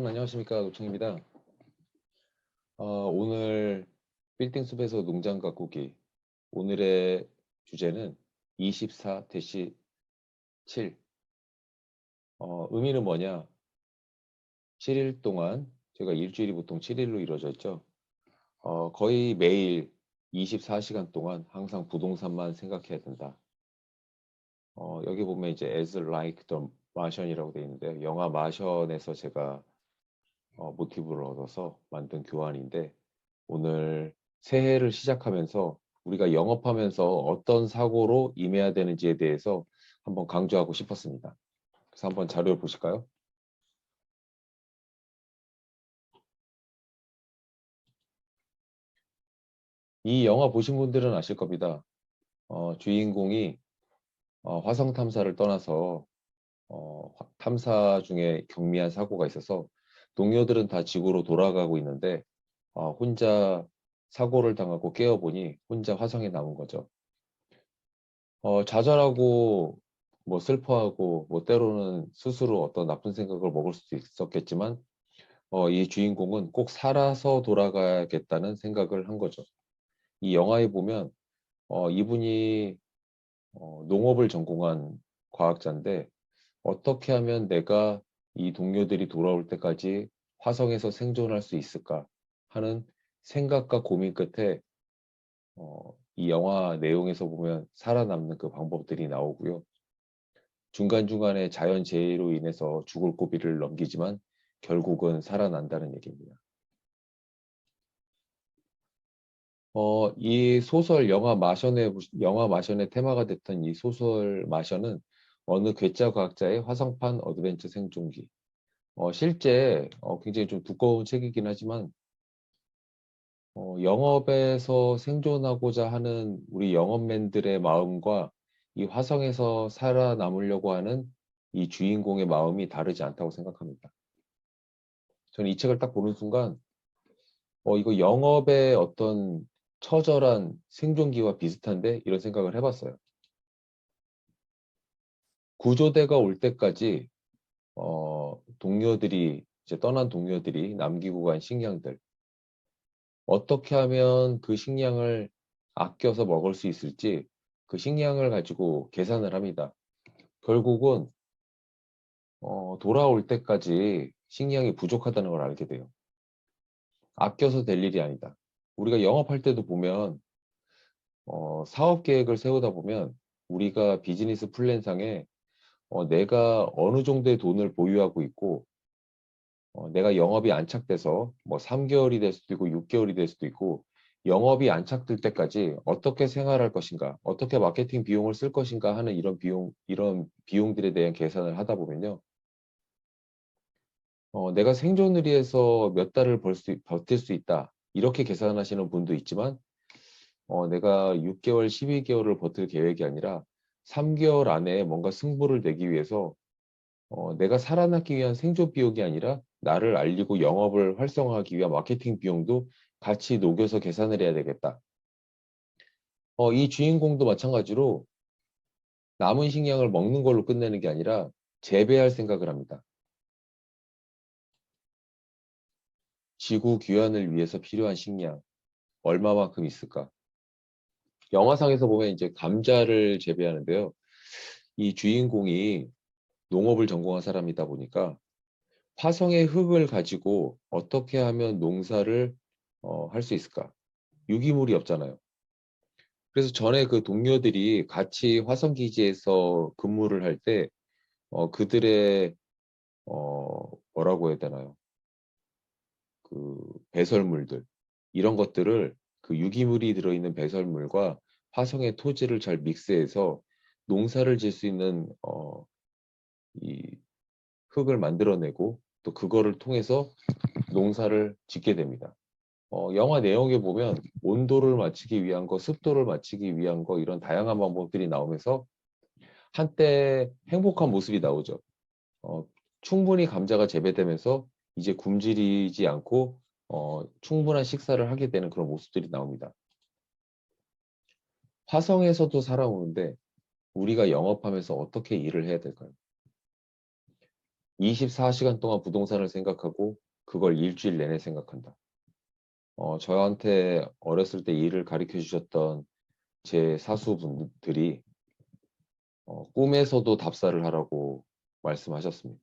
안녕하십니까, 노청입니다. 오늘 빌딩 숲에서 농장 가꾸기. 오늘의 주제는 24-7. 의미는 뭐냐? 7일 동안, 제가 일주일이 보통 7일로 이루어져 있죠. 거의 매일 24시간 동안 항상 부동산만 생각해야 된다. 여기 보면 이제 as like the Martian이라고 되어 있는데, 영화 마션에서 제가 모티브를 얻어서 만든 교환인데, 오늘 새해를 시작하면서 우리가 영업하면서 어떤 사고로 임해야 되는지에 대해서 한번 강조하고 싶었습니다. 그래서 한번 자료를 보실까요? 이 영화 보신 분들은 아실 겁니다. 주인공이 화성 탐사를 떠나서 탐사 중에 경미한 사고가 있어서 동료들은 다 지구로 돌아가고 있는데 혼자 사고를 당하고 깨어보니 혼자 화성에 남은 거죠. 좌절하고 뭐 슬퍼하고 뭐 때로는 스스로 어떤 나쁜 생각을 먹을 수도 있었겠지만 이 주인공은 꼭 살아서 돌아가야겠다는 생각을 한 거죠. 이 영화에 보면 이분이 농업을 전공한 과학자인데 어떻게 하면 내가 이 동료들이 돌아올 때까지 화성에서 생존할 수 있을까 하는 생각과 고민 끝에 이 영화 내용에서 보면 살아남는 그 방법들이 나오고요. 중간중간에 자연재해로 인해서 죽을 고비를 넘기지만 결국은 살아난다는 얘기입니다. 이 소설 영화 마션의 테마가 됐던 이 소설 마션은 어느 괴짜 과학자의 화성판 어드벤처 생존기. 실제 굉장히 좀 두꺼운 책이긴 하지만 영업에서 생존하고자 하는 우리 영업맨들의 마음과 이 화성에서 살아남으려고 하는 이 주인공의 마음이 다르지 않다고 생각합니다. 저는 이 책을 딱 보는 순간 이거 영업의 어떤 처절한 생존기와 비슷한데 이런 생각을 해봤어요. 구조대가 올 때까지 동료들이 이제 떠난 동료들이 남기고 간 식량들 어떻게 하면 그 식량을 아껴서 먹을 수 있을지 그 식량을 가지고 계산을 합니다. 결국은 돌아올 때까지 식량이 부족하다는 걸 알게 돼요. 아껴서 될 일이 아니다. 우리가 영업할 때도 보면 사업 계획을 세우다 보면 우리가 비즈니스 플랜상에 내가 어느 정도의 돈을 보유하고 있고 내가 영업이 안착돼서 뭐 3개월이 될 수도 있고 6개월이 될 수도 있고 영업이 안착될 때까지 어떻게 생활할 것인가, 어떻게 마케팅 비용을 쓸 것인가 하는 이런 비용들에 대한 계산을 하다 보면요. 내가 생존을 위해서 몇 달을 버틸 수 있다. 이렇게 계산하시는 분도 있지만 내가 6개월, 12개월을 버틸 계획이 아니라 3개월 안에 뭔가 승부를 내기 위해서 내가 살아남기 위한 생존 비용이 아니라 나를 알리고 영업을 활성화하기 위한 마케팅 비용도 같이 녹여서 계산을 해야 되겠다. 이 주인공도 마찬가지로 남은 식량을 먹는 걸로 끝내는 게 아니라 재배할 생각을 합니다. 지구 귀환을 위해서 필요한 식량 얼마만큼 있을까? 영화상에서 보면 이제 감자를 재배하는데요. 이 주인공이 농업을 전공한 사람이다 보니까 화성의 흙을 가지고 어떻게 하면 농사를 할 수 있을까? 유기물이 없잖아요. 그래서 전에 그 동료들이 같이 화성기지에서 근무를 할 때, 그들의, 뭐라고 해야 되나요? 그 배설물들, 이런 것들을 그 유기물이 들어있는 배설물과 화성의 토지를 잘 믹스해서 농사를 질 수 있는, 이 흙을 만들어내고 또 그거를 통해서 농사를 짓게 됩니다. 영화 내용에 보면 온도를 맞추기 위한 거, 습도를 맞추기 위한 거 이런 다양한 방법들이 나오면서 한때 행복한 모습이 나오죠. 어, 충분히 감자가 재배되면서 이제 굶주리지 않고 충분한 식사를 하게 되는 그런 모습들이 나옵니다. 화성에서도 살아오는데 우리가 영업하면서 어떻게 일을 해야 될까요? 24시간 동안 부동산을 생각하고 그걸 일주일 내내 생각한다. 저한테 어렸을 때 일을 가르쳐 주셨던 제 사수분들이 꿈에서도 답사를 하라고 말씀하셨습니다.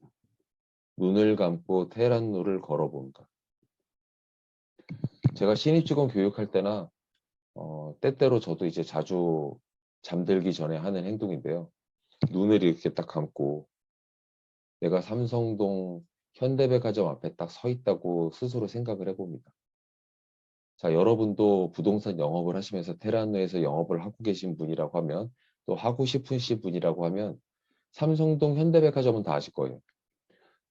눈을 감고 테헤란로를 걸어본다. 제가 신입직원 교육할 때나 때때로 저도 이제 자주 잠들기 전에 하는 행동인데요. 눈을 이렇게 딱 감고 내가 삼성동 현대백화점 앞에 딱 서 있다고 스스로 생각을 해봅니다. 자, 여러분도 부동산 영업을 하시면서 테란노에서 영업을 하고 계신 분이라고 하면 또 하고 싶으신 분이라고 하면 삼성동 현대백화점은 다 아실 거예요.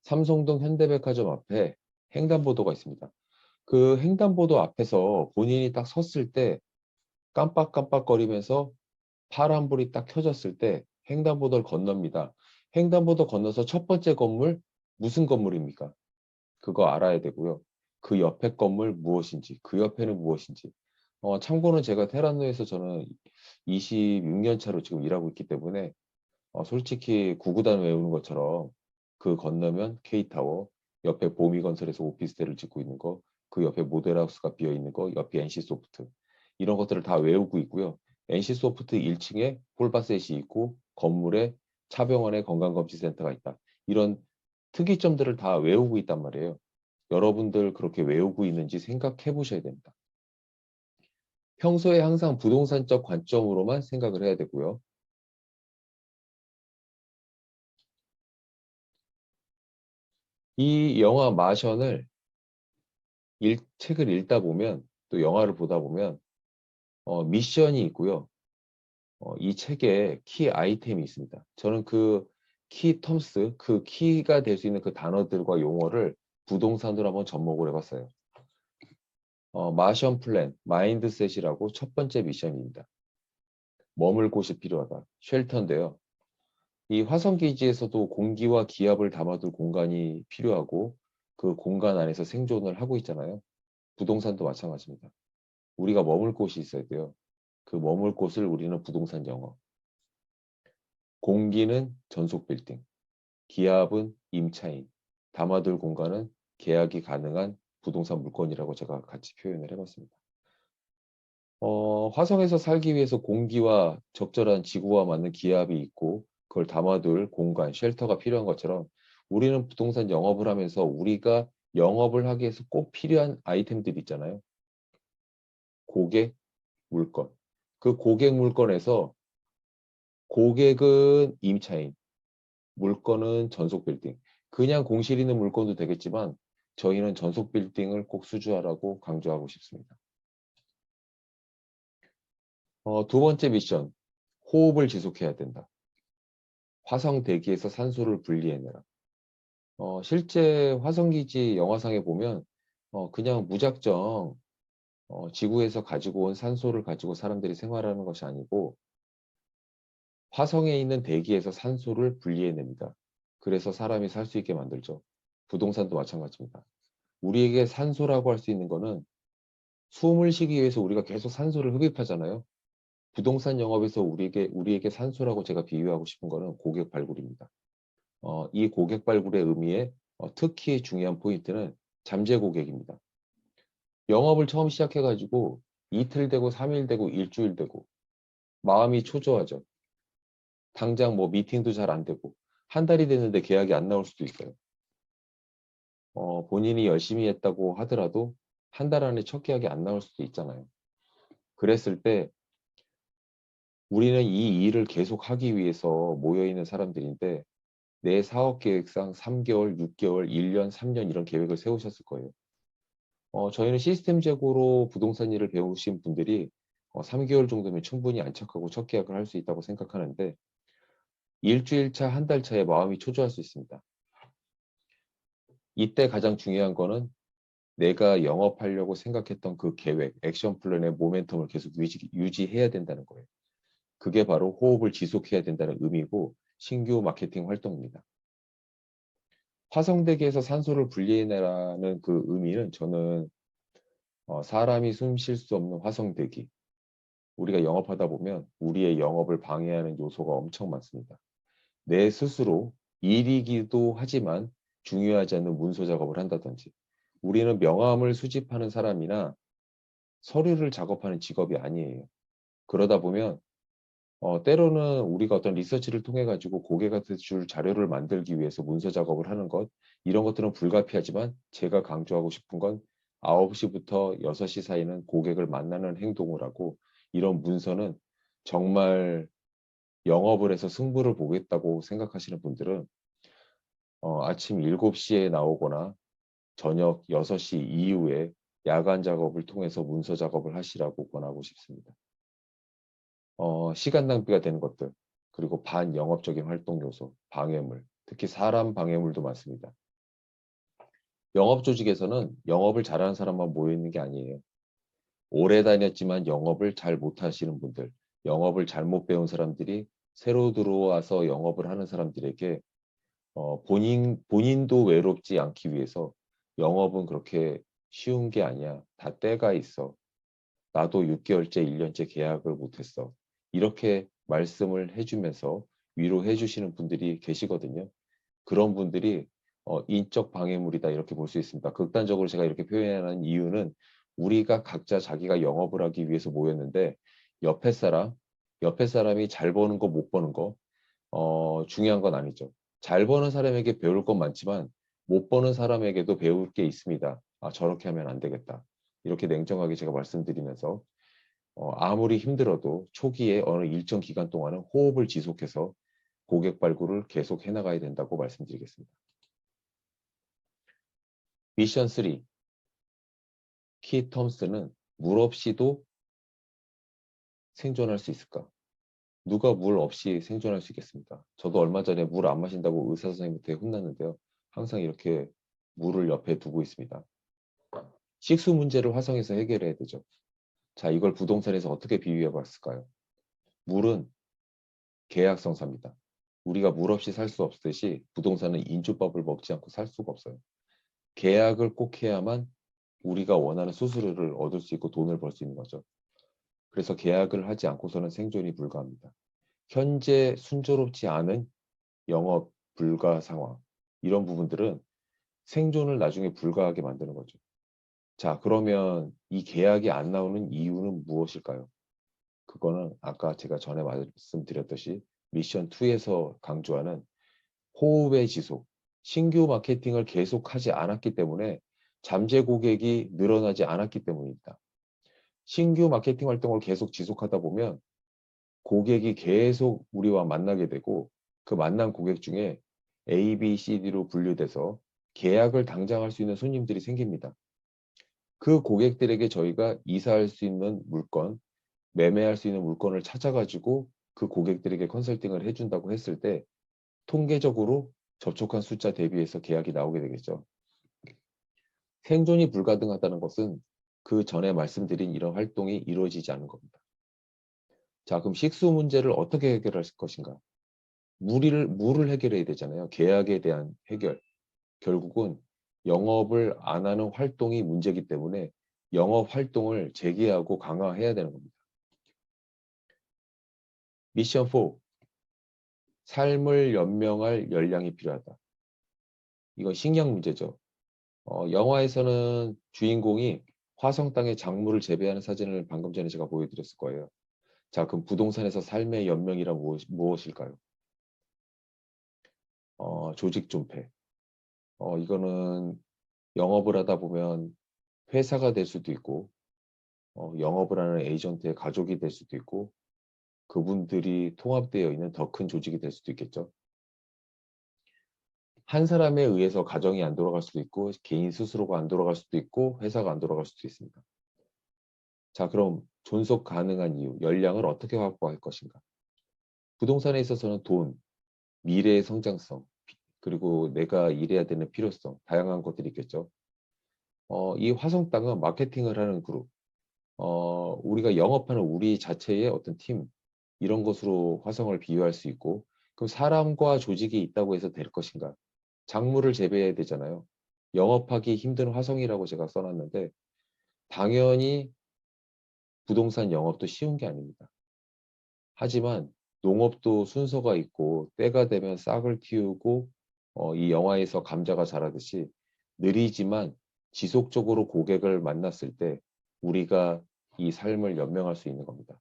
삼성동 현대백화점 앞에 횡단보도가 있습니다. 그 횡단보도 앞에서 본인이 딱 섰을 때 깜빡깜빡거리면서 파란불이 딱 켜졌을 때 횡단보도를 건넙니다. 횡단보도 건너서 첫 번째 건물 무슨 건물입니까? 그거 알아야 되고요. 그 옆에 건물 무엇인지, 그 옆에는 무엇인지. 참고는 제가 테란노에서 저는 26년 차로 지금 일하고 있기 때문에 솔직히 구구단 외우는 것처럼 그 건너면 K타워, 옆에 보미건설에서 오피스텔을 짓고 있는 거, 그 옆에 모델하우스가 비어있는 거, 옆에 NC소프트 이런 것들을 다 외우고 있고요. NC소프트 1층에 폴바셋이 있고 건물에 차병원의 건강검진센터가 있다. 이런 특이점들을 다 외우고 있단 말이에요. 여러분들 그렇게 외우고 있는지 생각해 보셔야 됩니다. 평소에 항상 부동산적 관점으로만 생각을 해야 되고요. 이 영화 마션을 책을 읽다 보면 또 영화를 보다 보면 미션이 있고요. 이 책에 키 아이템이 있습니다. 저는 그 키 텀스, 그 키가 될 수 있는 그 단어들과 용어를 부동산으로 한번 접목을 해봤어요. 마션 플랜, 마인드셋이라고 첫 번째 미션입니다. 머물 곳이 필요하다. 쉘터인데요. 이 화성기지에서도 공기와 기압을 담아둘 공간이 필요하고 그 공간 안에서 생존을 하고 있잖아요. 부동산도 마찬가지입니다. 우리가 머물 곳이 있어야 돼요. 그 머물 곳을 우리는 부동산 영어. 공기는 전속 빌딩, 기압은 임차인, 담아둘 공간은 계약이 가능한 부동산 물건이라고 제가 같이 표현을 해봤습니다. 화성에서 살기 위해서 공기와 적절한 지구와 맞는 기압이 있고 그걸 담아둘 공간, 쉘터가 필요한 것처럼 우리는 부동산 영업을 하면서 우리가 영업을 하기 위해서 꼭 필요한 아이템들이 있잖아요. 고객, 물건. 그 고객 물건에서 고객은 임차인, 물건은 전속 빌딩. 그냥 공실 있는 물건도 되겠지만 저희는 전속 빌딩을 꼭 수주하라고 강조하고 싶습니다. 두 번째 미션, 호흡을 지속해야 된다. 화성 대기에서 산소를 분리해내라. 실제 화성기지 영화상에 보면 그냥 무작정 지구에서 가지고 온 산소를 가지고 사람들이 생활하는 것이 아니고 화성에 있는 대기에서 산소를 분리해냅니다. 그래서 사람이 살 수 있게 만들죠. 부동산도 마찬가지입니다. 우리에게 산소라고 할 수 있는 거는 숨을 쉬기 위해서 우리가 계속 산소를 흡입하잖아요. 부동산 영업에서 우리에게 산소라고 제가 비유하고 싶은 거는 고객 발굴입니다. 이 고객 발굴의 의미에 특히 중요한 포인트는 잠재 고객입니다. 영업을 처음 시작해가지고 이틀 되고 3일 되고 일주일 되고 마음이 초조하죠. 당장 뭐 미팅도 잘 안 되고 한 달이 됐는데 계약이 안 나올 수도 있어요. 본인이 열심히 했다고 하더라도 한 달 안에 첫 계약이 안 나올 수도 있잖아요. 그랬을 때 우리는 이 일을 계속 하기 위해서 모여있는 사람들인데 내 사업 계획상 3개월, 6개월, 1년, 3년 이런 계획을 세우셨을 거예요. 저희는 시스템적으로 부동산 일을 배우신 분들이 3개월 정도면 충분히 안착하고 첫 계약을 할 수 있다고 생각하는데 일주일 차, 한 달 차에 마음이 초조할 수 있습니다. 이때 가장 중요한 거는 내가 영업하려고 생각했던 그 계획, 액션 플랜의 모멘텀을 계속 유지해야 된다는 거예요. 그게 바로 호흡을 지속해야 된다는 의미고 신규 마케팅 활동입니다. 화성대기에서 산소를 분리해내라는 그 의미는 저는 사람이 숨 쉴 수 없는 화성대기, 우리가 영업하다 보면 우리의 영업을 방해하는 요소가 엄청 많습니다. 내 스스로 일이기도 하지만 중요하지 않는 문서 작업을 한다든지. 우리는 명함을 수집하는 사람이나 서류를 작업하는 직업이 아니에요. 그러다 보면 때로는 우리가 어떤 리서치를 통해 가지고 고객가 줄 자료를 만들기 위해서 문서 작업을 하는 것, 이런 것들은 불가피하지만 제가 강조하고 싶은 건 9시부터 6시 사이는 고객을 만나는 행동을 하고, 이런 문서는 정말 영업을 해서 승부를 보겠다고 생각하시는 분들은 아침 7시에 나오거나 저녁 6시 이후에 야간 작업을 통해서 문서 작업을 하시라고 권하고 싶습니다. 시간 낭비가 되는 것들, 그리고 반영업적인 활동 요소, 방해물, 특히 사람 방해물도 많습니다. 영업 조직에서는 영업을 잘하는 사람만 모여 있는 게 아니에요. 오래 다녔지만 영업을 잘 못하시는 분들, 영업을 잘못 배운 사람들이 새로 들어와서 영업을 하는 사람들에게 본인도 외롭지 않기 위해서 영업은 그렇게 쉬운 게 아니야. 다 때가 있어. 나도 6개월째, 1년째 계약을 못했어. 이렇게 말씀을 해주면서 위로해 주시는 분들이 계시거든요. 그런 분들이 인적 방해물이다, 이렇게 볼 수 있습니다. 극단적으로 제가 이렇게 표현하는 이유는 우리가 각자 자기가 영업을 하기 위해서 모였는데 옆에 사람, 옆에 사람이 잘 버는 거 못 버는 거 중요한 건 아니죠. 잘 버는 사람에게 배울 건 많지만 못 버는 사람에게도 배울 게 있습니다. 아, 저렇게 하면 안 되겠다. 이렇게 냉정하게 제가 말씀드리면서 아무리 힘들어도 초기에 어느 일정 기간 동안은 호흡을 지속해서 고객 발굴을 계속 해나가야 된다고 말씀드리겠습니다. 미션 3, 키 텀스는 물 없이도 생존할 수 있을까? 누가 물 없이 생존할 수 있겠습니까? 저도 얼마 전에 물 안 마신다고 의사 선생님한테 혼났는데요. 항상 이렇게 물을 옆에 두고 있습니다. 식수 문제를 화성에서 해결해야 되죠. 자, 이걸 부동산에서 어떻게 비유해 봤을까요? 물은 계약성사입니다. 우리가 물 없이 살 수 없듯이 부동산은 인주법을 먹지 않고 살 수가 없어요. 계약을 꼭 해야만 우리가 원하는 수수료를 얻을 수 있고 돈을 벌 수 있는 거죠. 그래서 계약을 하지 않고서는 생존이 불가합니다. 현재 순조롭지 않은 영업 불가 상황, 이런 부분들은 생존을 나중에 불가하게 만드는 거죠. 자, 그러면 이 계약이 안 나오는 이유는 무엇일까요? 그거는 아까 제가 전에 말씀드렸듯이 미션 2에서 강조하는 호흡의 지속, 신규 마케팅을 계속하지 않았기 때문에 잠재 고객이 늘어나지 않았기 때문입니다. 신규 마케팅 활동을 계속 지속하다 보면 고객이 계속 우리와 만나게 되고, 그 만난 고객 중에 A, B, C, D로 분류돼서 계약을 당장 할 수 있는 손님들이 생깁니다. 그 고객들에게 저희가 이사할 수 있는 물건, 매매할 수 있는 물건을 찾아가지고 그 고객들에게 컨설팅을 해준다고 했을 때 통계적으로 접촉한 숫자 대비해서 계약이 나오게 되겠죠. 생존이 불가능하다는 것은 그 전에 말씀드린 이런 활동이 이루어지지 않는 겁니다. 자, 그럼 식수 문제를 어떻게 해결할 것인가? 물을 해결해야 되잖아요. 계약에 대한 해결. 결국은 영업을 안 하는 활동이 문제이기 때문에 영업 활동을 재개하고 강화해야 되는 겁니다. 미션 4. 삶을 연명할 역량이 필요하다. 이건 식량 문제죠. 영화에서는 주인공이 화성 땅에 작물을 재배하는 사진을 방금 전에 제가 보여드렸을 거예요. 자, 그럼 부동산에서 삶의 연명이란 무엇일까요? 조직 존폐. 이거는 영업을 하다 보면 회사가 될 수도 있고, 영업을 하는 에이전트의 가족이 될 수도 있고, 그분들이 통합되어 있는 더 큰 조직이 될 수도 있겠죠. 한 사람에 의해서 가정이 안 돌아갈 수도 있고, 개인 스스로가 안 돌아갈 수도 있고, 회사가 안 돌아갈 수도 있습니다. 자, 그럼 존속 가능한 이유, 역량을 어떻게 확보할 것인가? 부동산에 있어서는 돈, 미래의 성장성, 그리고 내가 일해야 되는 필요성, 다양한 것들이 있겠죠. 이 화성 땅은 마케팅을 하는 그룹, 우리가 영업하는 우리 자체의 어떤 팀, 이런 것으로 화성을 비유할 수 있고, 그럼 사람과 조직이 있다고 해서 될 것인가? 작물을 재배해야 되잖아요. 영업하기 힘든 화성이라고 제가 써놨는데, 당연히 부동산 영업도 쉬운 게 아닙니다. 하지만 농업도 순서가 있고 때가 되면 싹을 틔우고 이 영화에서 감자가 자라듯이 느리지만 지속적으로 고객을 만났을 때 우리가 이 삶을 연명할 수 있는 겁니다.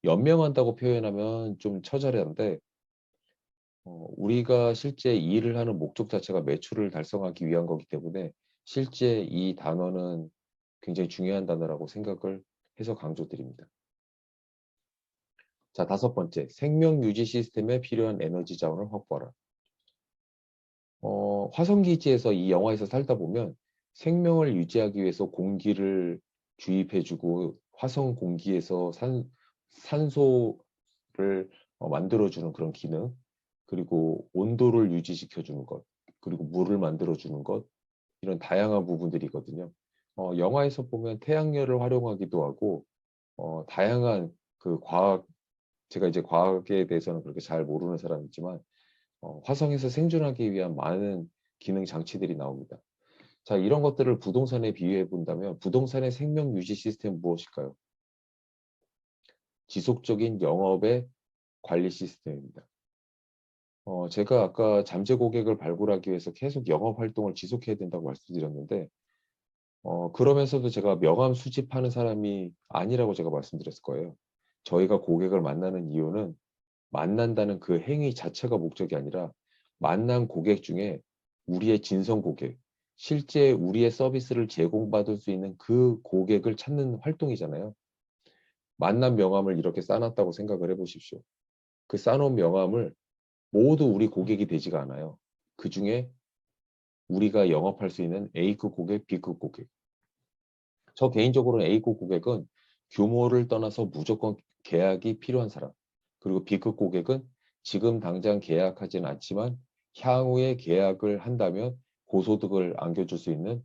연명한다고 표현하면 좀 처절한데 우리가 실제 일을 하는 목적 자체가 매출을 달성하기 위한 거기 때문에 실제 이 단어는 굉장히 중요한 단어라고 생각을 해서 강조드립니다. 자, 다섯 번째, 생명 유지 시스템에 필요한 에너지 자원을 확보하라. 화성기지에서 이 영화에서 살다 보면 생명을 유지하기 위해서 공기를 주입해주고 화성 공기에서 산소를 만들어주는 그런 기능, 그리고 온도를 유지시켜주는 것, 그리고 물을 만들어주는 것, 이런 다양한 부분들이거든요. 영화에서 보면 태양열을 활용하기도 하고, 다양한 그 제가 이제 과학에 대해서는 그렇게 잘 모르는 사람이지만, 화성에서 생존하기 위한 많은 기능 장치들이 나옵니다. 자, 이런 것들을 부동산에 비유해 본다면 부동산의 생명 유지 시스템은 무엇일까요? 지속적인 영업의 관리 시스템입니다. 제가 아까 잠재 고객을 발굴하기 위해서 계속 영업 활동을 지속해야 된다고 말씀드렸는데, 그러면서도 제가 명함 수집하는 사람이 아니라고 제가 말씀드렸을 거예요. 저희가 고객을 만나는 이유는 만난다는 그 행위 자체가 목적이 아니라 만난 고객 중에 우리의 진성 고객, 실제 우리의 서비스를 제공받을 수 있는 그 고객을 찾는 활동이잖아요. 만난 명함을 이렇게 쌓아놨다고 생각을 해보십시오. 그 쌓아놓은 명함을 모두 우리 고객이 되지가 않아요. 그 중에 우리가 영업할 수 있는 A급 고객, B급 고객. 저 개인적으로는 A급 고객은 규모를 떠나서 무조건 계약이 필요한 사람. 그리고 B급 고객은 지금 당장 계약하지는 않지만 향후에 계약을 한다면 고소득을 안겨줄 수 있는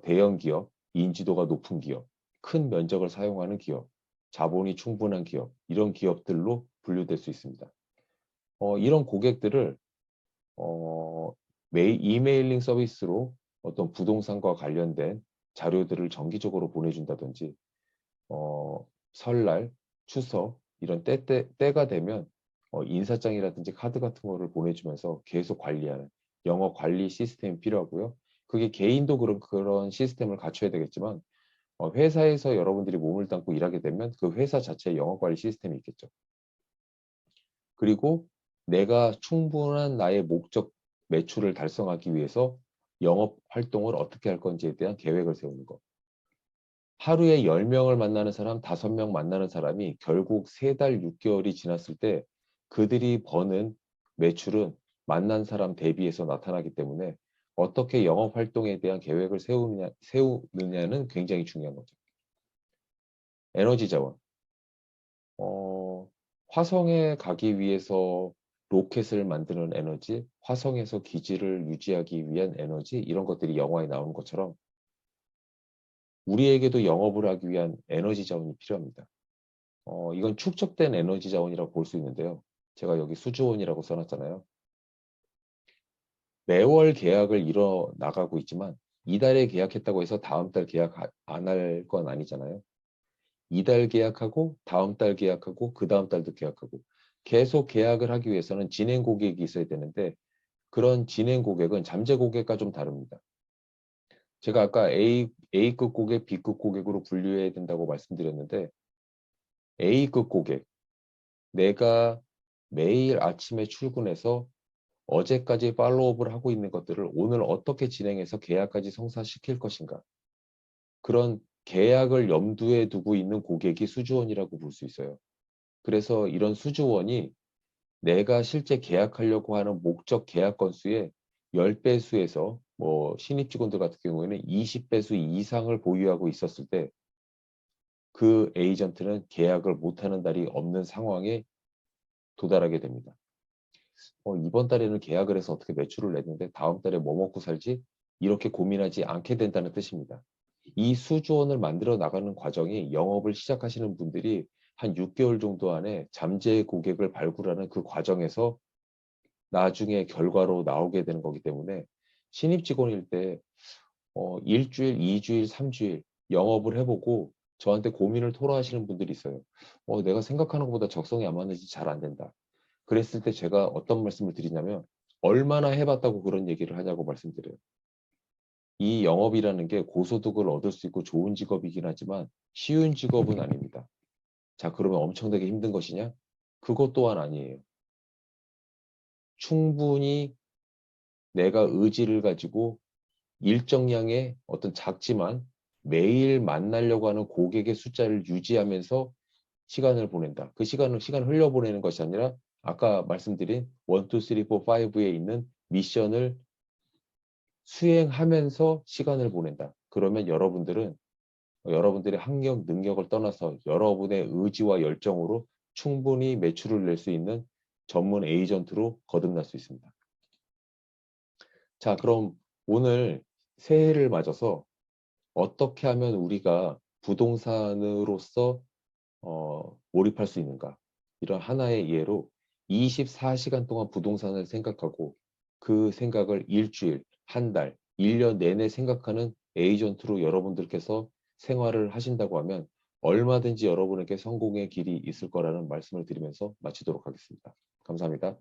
대형 기업, 인지도가 높은 기업, 큰 면적을 사용하는 기업, 자본이 충분한 기업, 이런 기업들로 분류될 수 있습니다. 이런 고객들을 어, 이메일링 서비스로 어떤 부동산과 관련된 자료들을 정기적으로 보내준다든지 설날, 추석 이런 때가 되면 인사장이라든지 카드 같은 거를 보내주면서 계속 관리하는 영업 관리 시스템이 필요하고요. 그게 개인도 그런 시스템을 갖춰야 되겠지만 회사에서 여러분들이 몸을 담고 일하게 되면 그 회사 자체에 영업 관리 시스템이 있겠죠. 그리고 내가 충분한 나의 목적 매출을 달성하기 위해서 영업 활동을 어떻게 할 건지에 대한 계획을 세우는 것. 하루에 10명을 만나는 사람, 5명 만나는 사람이 결국 3달, 6개월이 지났을 때 그들이 버는 매출은 만난 사람 대비해서 나타나기 때문에 어떻게 영업 활동에 대한 계획을 세우느냐는 굉장히 중요한 거죠. 에너지 자원. 화성에 가기 위해서 로켓을 만드는 에너지, 화성에서 기지를 유지하기 위한 에너지, 이런 것들이 영화에 나오는 것처럼 우리에게도 영업을 하기 위한 에너지 자원이 필요합니다. 이건 축적된 에너지 자원이라고 볼 수 있는데요. 제가 여기 수주원이라고 써놨잖아요. 매월 계약을 이뤄 나가고 있지만 이달에 계약했다고 해서 다음 달 계약 안 할 건 아니잖아요. 이달 계약하고 다음 달 계약하고 그 다음 달도 계약하고 계속 계약을 하기 위해서는 진행 고객이 있어야 되는데 그런 진행 고객은 잠재 고객과 좀 다릅니다. 제가 아까 A급 고객, B급 고객으로 분류해야 된다고 말씀드렸는데 A급 고객, 내가 매일 아침에 출근해서 어제까지 팔로우업을 하고 있는 것들을 오늘 어떻게 진행해서 계약까지 성사시킬 것인가. 그런 계약을 염두에 두고 있는 고객이 수주원이라고 볼 수 있어요. 그래서 이런 수주원이 내가 실제 계약하려고 하는 목적 계약 건수의 10배수에서 뭐 신입 직원들 같은 경우에는 20배수 이상을 보유하고 있었을 때 그 에이전트는 계약을 못하는 달이 없는 상황에 도달하게 됩니다. 이번 달에는 계약을 해서 어떻게 매출을 냈는데 다음 달에 뭐 먹고 살지? 이렇게 고민하지 않게 된다는 뜻입니다. 이 수주원을 만들어 나가는 과정이 영업을 시작하시는 분들이 한 6개월 정도 안에 잠재 고객을 발굴하는 그 과정에서 나중에 결과로 나오게 되는 거기 때문에 신입 직원일 때 일주일, 2주일, 3주일 영업을 해보고 저한테 고민을 토로하시는 분들이 있어요. 내가 생각하는 것보다 적성이 안 맞는지 잘 안 된다. 그랬을 때 제가 어떤 말씀을 드리냐면 얼마나 해봤다고 그런 얘기를 하냐고 말씀드려요. 이 영업이라는 게 고소득을 얻을 수 있고 좋은 직업이긴 하지만 쉬운 직업은 아닙니다. 자, 그러면 엄청나게 힘든 것이냐? 그것 또한 아니에요. 충분히 내가 의지를 가지고 일정량의 어떤 작지만 매일 만나려고 하는 고객의 숫자를 유지하면서 시간을 보낸다. 그 시간을 흘려보내는 것이 아니라 아까 말씀드린 1, 2, 3, 4, 5에 있는 미션을 수행하면서 시간을 보낸다. 그러면 여러분들의 학력, 능력을 떠나서 여러분의 의지와 열정으로 충분히 매출을 낼 수 있는 전문 에이전트로 거듭날 수 있습니다. 자, 그럼 오늘 새해를 맞아서 어떻게 하면 우리가 부동산으로서 몰입할 수 있는가? 이런 하나의 예로 24시간 동안 부동산을 생각하고 그 생각을 일주일, 한 달, 1년 내내 생각하는 에이전트로 여러분들께서 생활을 하신다고 하면 얼마든지 여러분에게 성공의 길이 있을 거라는 말씀을 드리면서 마치도록 하겠습니다. 감사합니다.